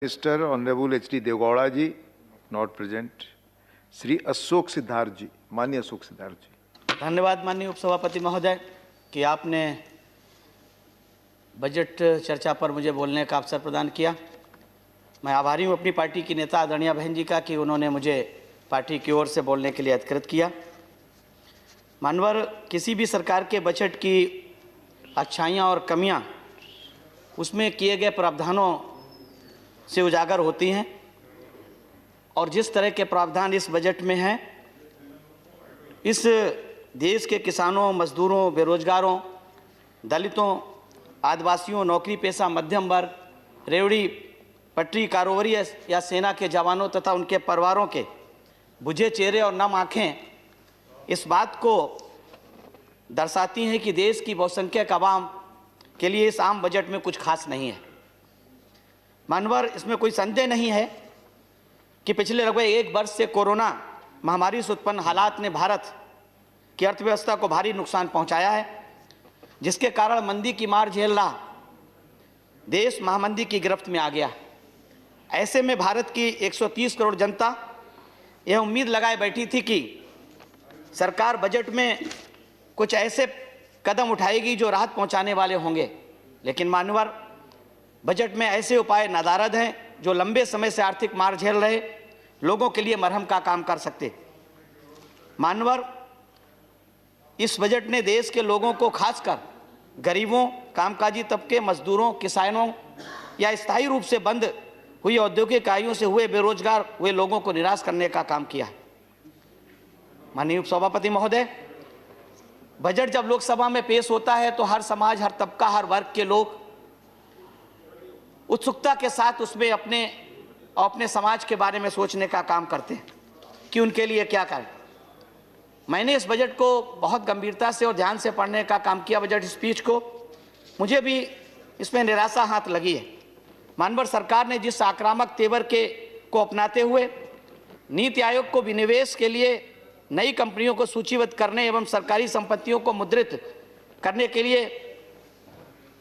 Minister Honorable H.D. Devgowda ji, not present. Shri Ashok Siddharth जी, माननीय अशोक सिद्धार्थ जी। धन्यवाद माननीय उपसभापति महोदय कि आपने बजट चर्चा पर मुझे बोलने का अवसर प्रदान किया। मैं आभारी हूँ अपनी पार्टी की नेता आदरणीय बहन जी का कि उन्होंने मुझे पार्टी की ओर से बोलने के लिए अधिकृत किया। मानवर किसी भी सरकार के बजट की अच्छाइयाँ और कमियाँ उसमें किए गए प्रावधानों से उजागर होती हैं और जिस तरह के प्रावधान इस बजट में हैं, इस देश के किसानों, मजदूरों, बेरोजगारों, दलितों, आदिवासियों, नौकरी पेशा मध्यम वर्ग, रेवड़ी पटरी कारोबारी या सेना के जवानों तथा उनके परिवारों के बुझे चेहरे और नम आँखें इस बात को दर्शाती हैं कि देश की बहुसंख्यक आवाम के लिए इस आम बजट में कुछ खास नहीं है। मानवर इसमें कोई संदेह नहीं है कि पिछले लगभग एक वर्ष से कोरोना महामारी से उत्पन्न हालात ने भारत की अर्थव्यवस्था को भारी नुकसान पहुंचाया है, जिसके कारण मंदी की मार झेल रहा देश महामंदी की गिरफ्त में आ गया। ऐसे में भारत की 130 करोड़ जनता यह उम्मीद लगाए बैठी थी कि सरकार बजट में कुछ ऐसे कदम उठाएगी जो राहत पहुंचाने वाले होंगे, लेकिन मानवर बजट में ऐसे उपाय नदारद हैं जो लंबे समय से आर्थिक मार झेल रहे लोगों के लिए मरहम का काम कर सकते। मानवर इस बजट ने देश के लोगों को, खासकर गरीबों, कामकाजी तबके, मजदूरों, किसानों या स्थायी रूप से बंद हुई औद्योगिक इकाइयों से हुए बेरोजगार हुए लोगों को निराश करने का काम किया है। माननीय उपसभापति महोदय, बजट जब लोकसभा में पेश होता है तो हर समाज, हर तबका, हर वर्ग के लोग उत्सुकता के साथ उसमें अपने समाज के बारे में सोचने का काम करते हैं कि उनके लिए क्या करें। मैंने इस बजट को बहुत गंभीरता से और ध्यान से पढ़ने का काम किया। बजट स्पीच को मुझे भी इसमें निराशा हाथ लगी है। मानवर सरकार ने जिस आक्रामक तेवर को अपनाते हुए नीति आयोग को विनिवेश के लिए नई कंपनियों को सूचीबद्ध करने एवं सरकारी संपत्तियों को मुद्रित करने के लिए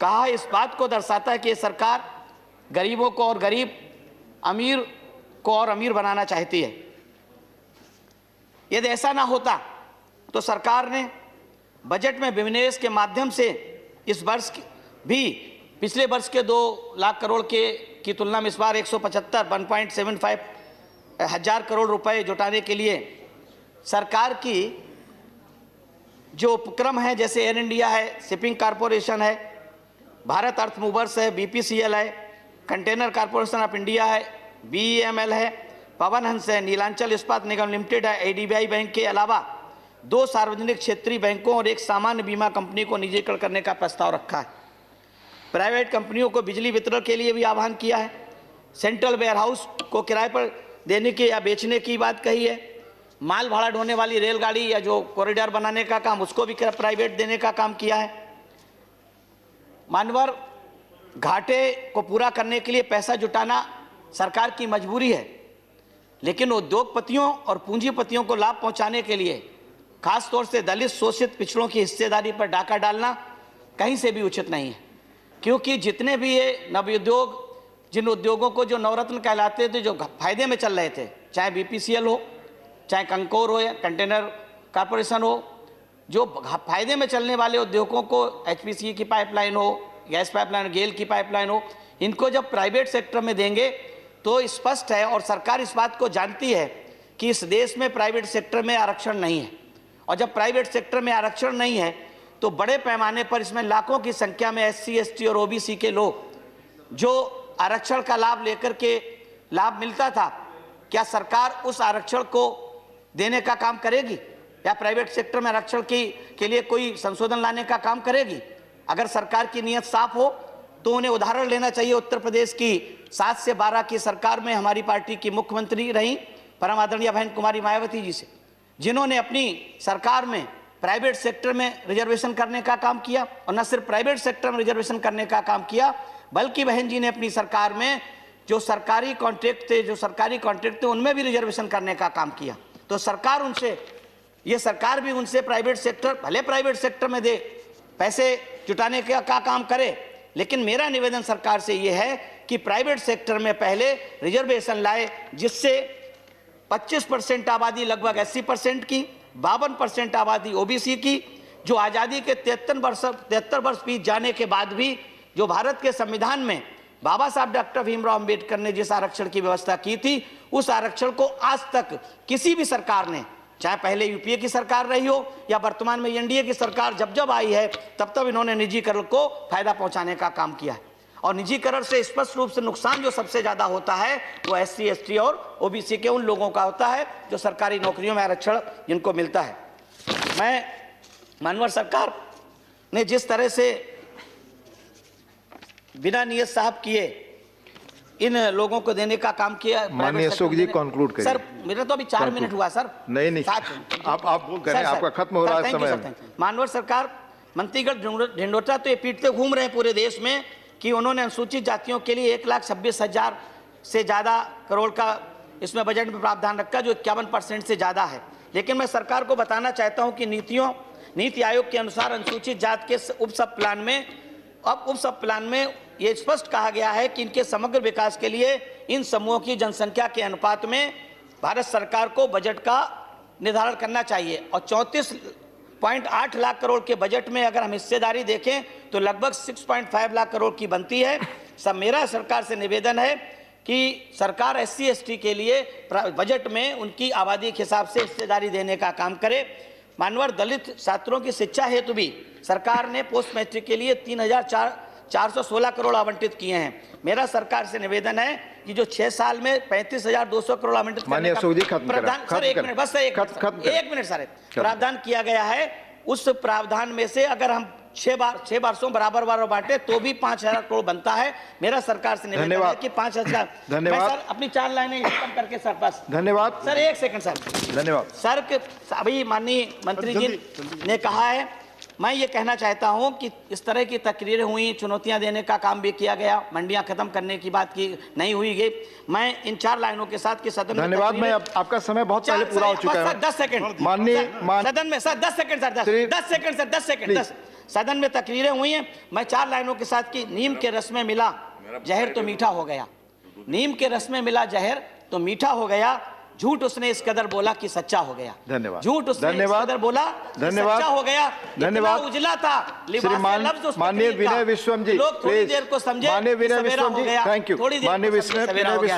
कहा, इस बात को दर्शाता है कि सरकार गरीबों को और गरीब, अमीर को और अमीर बनाना चाहती है। यदि ऐसा ना होता तो सरकार ने बजट में विनिवेश के माध्यम से इस वर्ष भी पिछले वर्ष के 2 लाख करोड़ की तुलना में इस बार 175 हजार करोड़ रुपए जुटाने के लिए सरकार की जो उपक्रम है, जैसे एयर इंडिया है, शिपिंग कॉरपोरेशन है, भारत अर्थ मूवर्स है, BPCL है, कंटेनर कॉरपोरेशन ऑफ इंडिया है, BEML है, पवन हंस है, नीलांचल इस्पात निगम लिमिटेड है, IDBI बैंक के अलावा 2 सार्वजनिक क्षेत्रीय बैंकों और एक सामान्य बीमा कंपनी को निजीकरण करने का प्रस्ताव रखा है। प्राइवेट कंपनियों को बिजली वितरण के लिए भी आह्वान किया है। सेंट्रल वेयरहाउस को किराए पर देने की या बेचने की बात कही है। माल भाड़ा ढोने वाली रेलगाड़ी या जो कॉरिडोर बनाने का काम, उसको भी प्राइवेट देने का काम किया है। मानवर घाटे को पूरा करने के लिए पैसा जुटाना सरकार की मजबूरी है, लेकिन उद्योगपतियों और पूंजीपतियों को लाभ पहुंचाने के लिए खासतौर से दलित, शोषित पिछड़ों की हिस्सेदारी पर डाका डालना कहीं से भी उचित नहीं है, क्योंकि जितने भी ये नवउद्योग, जिन उद्योगों को जो नवरत्न कहलाते थे, जो फायदे में चल रहे थे, चाहे BPCL हो, चाहे कंकोर हो या कंटेनर कॉरपोरेशन हो, जो फायदे में चलने वाले उद्योगों को HPCL की पाइपलाइन हो, गैस पाइपलाइन, गेल की पाइपलाइन हो, इनको जब प्राइवेट सेक्टर में देंगे तो स्पष्ट है और सरकार इस बात को जानती है कि इस देश में प्राइवेट सेक्टर में आरक्षण नहीं है, और जब प्राइवेट सेक्टर में आरक्षण नहीं है तो बड़े पैमाने पर इसमें लाखों की संख्या में SC, ST और OBC के लोग जो आरक्षण का लाभ लेकर के लाभ मिलता था, क्या सरकार उस आरक्षण को देने का काम करेगी या प्राइवेट सेक्टर में आरक्षण के लिए कोई संशोधन लाने का काम करेगी? अगर सरकार की नीयत साफ हो तो उन्हें उदाहरण लेना चाहिए उत्तर प्रदेश की 7 से 12 की सरकार में हमारी पार्टी की मुख्यमंत्री रही परम आदरणीय बहन कुमारी मायावती जी से, जिन्होंने अपनी सरकार में प्राइवेट सेक्टर में रिजर्वेशन करने का काम किया, और न सिर्फ प्राइवेट सेक्टर में रिजर्वेशन करने का काम किया, बल्कि बहन जी ने अपनी सरकार में जो सरकारी कॉन्ट्रैक्ट थे उनमें भी रिजर्वेशन करने का काम किया। तो सरकार भी उनसे प्राइवेट सेक्टर, भले प्राइवेट सेक्टर में दे, पैसे जुटाने का काम करे, लेकिन मेरा निवेदन सरकार से यह है कि प्राइवेट सेक्टर में पहले रिजर्वेशन लाए, जिससे 25% आबादी लगभग 80% की, 52% आबादी ओबीसी की, जो आज़ादी के 73 वर्ष बीत जाने के बाद भी जो भारत के संविधान में बाबा साहब डॉक्टर भीमराव अंबेडकर ने जिस आरक्षण की व्यवस्था की थी, उस आरक्षण को आज तक किसी भी सरकार ने, चाहे पहले यूपीए की सरकार रही हो या वर्तमान में एनडीए की सरकार जब जब आई है तब तब इन्होंने निजीकरण को फायदा पहुंचाने का काम किया है। और निजीकरण से स्पष्ट रूप से नुकसान जो सबसे ज्यादा होता है वो एससी, एसटी और ओबीसी के उन लोगों का होता है जो सरकारी नौकरियों में आरक्षण जिनको मिलता है। मैं मानवर सरकार ने जिस तरह से बिना नियत साहब किए इन लोगों को देने का काम किया, माननीय अशोक जी कंक्लूड करिए। सर मेरा तो अभी 4 मिनट हुआ सर। नहीं आप बोल करें, आपका खत्म हो रहा है समय। मानवर सरकार मंत्रीगण ढिंडोटा तो ये पीटते घूम रहे हैं पूरे देश में कि उन्होंने अनुसूचित जातियों के लिए 1,26,000 से ज्यादा करोड़ का इसमें बजट में प्रावधान रखा, जो 51% से ज्यादा है। लेकिन मैं सरकार को बताना चाहता हूं कि नीति आयोग के अनुसार अनुसूचित जाति के उप सब प्लान में ये स्पष्ट कहा गया है कि इनके समग्र विकास के लिए इन समूहों की जनसंख्या के अनुपात में भारत सरकार को बजट का निर्धारण करना चाहिए। और 34.8 लाख करोड़ के बजट में अगर हम हिस्सेदारी देखें तो लगभग 6.5 लाख करोड़ की बनती है। सब मेरा सरकार से निवेदन है कि सरकार एससी, एसटी के लिए बजट में उनकी आबादी के हिसाब से हिस्सेदारी देने का काम करे। मानवर दलित छात्रों की शिक्षा हेतु भी सरकार ने पोस्ट मैट्रिक के लिए 3,416 करोड़ आवंटित किए हैं। मेरा सरकार से निवेदन है कि जो 6 साल में 35,200 करोड़ आवंटित करने का प्रावधान, सर एक मिनट बस, एक मिनट सर, प्रावधान किया गया है, उस प्रावधान में से अगर हम 6 वर्षों बराबर बांटे तो भी 5,000 करोड़ बनता है। मेरा सरकार से निवेदन है कि 5,000। धन्यवाद सर, अपनी 4 लाइनें खत्म करके सर बस। धन्यवाद सर, 1 सेकंड सर। धन्यवाद सर के अभी माननीय मंत्री जी ने कहा है, मैं ये कहना चाहता हूं कि इस तरह की तकरीरें हुई, चुनौतियां देने का काम भी किया गया, मंडियां खत्म करने की बात की नहीं हुई गई। मैं इन 4 लाइनों के साथ कि सदन में धन्यवाद। मैं आपका समय बहुत पहले पूरा हो चुका है। 10 सेकंड माननीय सदन में सर 10 सेकंड सर 10 सेकंड सदन में तकरीरें हुई हैं। मैं 4 लाइनों के साथ कि नीम के रस में मिला जहर तो मीठा हो गया, नीम के रस में मिला जहर तो मीठा हो गया, झूठ उसने इस कदर बोला कि सच्चा हो गया। धन्यवाद। झूठ उसने इस कदर बोला कि सच्चा हो गया। धन्यवाद। उजला था माननीय विनय विश्वम जी, लोग थोड़ी देर को समझे, माननीय विनय विश्वम जी, थैंक यू। थोड़ी देर